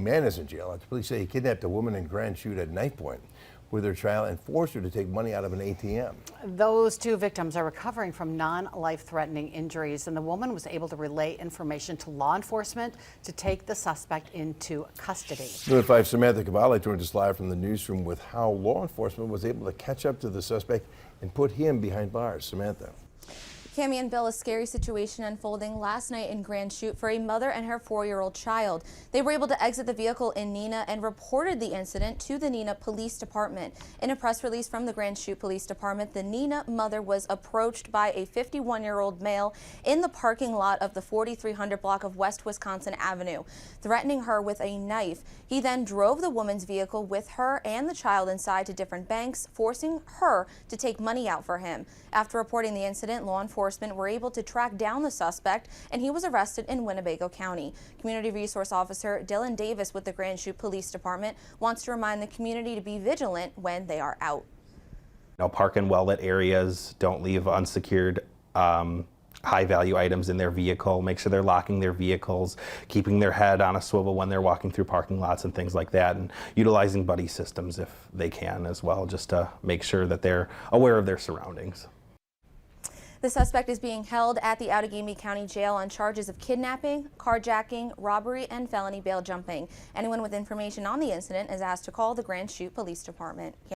Man is in jail after police say he kidnapped a woman in Grand Chute at knifepoint with her child and forced her to take money out of an ATM. Those two victims are recovering from non-life-threatening injuries, and the woman was able to relay information to law enforcement to take the suspect into custody. News 5 Samantha Cavalli joins us live from the newsroom with how law enforcement was able to catch up to the suspect and put him behind bars. Samantha. Cami and Bill, a scary situation unfolding last night in Grand Chute for a mother and her 4-year-old child. They were able to exit the vehicle in Neenah and reported the incident to the Neenah Police Department. In a press release from the Grand Chute Police Department, the Neenah mother was approached by a 51-year-old male in the parking lot of the 4300 block of West Wisconsin Avenue, threatening her with a knife. He then drove the woman's vehicle with her and the child inside to different banks, forcing her to take money out for him. After reporting the incident, law enforcement were able to track down the suspect, and he was arrested in Winnebago County. Community Resource Officer Dylan Davis with the Grand Chute Police Department wants to remind the community to be vigilant when they are out. Now, park in well-lit areas, don't leave unsecured high-value items in their vehicle. Make sure they're locking their vehicles, keeping their head on a swivel when they're walking through parking lots and things like that, and utilizing buddy systems if they can as well, just to make sure that they're aware of their surroundings. The suspect is being held at the Outagamie County Jail on charges of kidnapping, carjacking, robbery, and felony bail jumping. Anyone with information on the incident is asked to call the Grand Chute Police Department.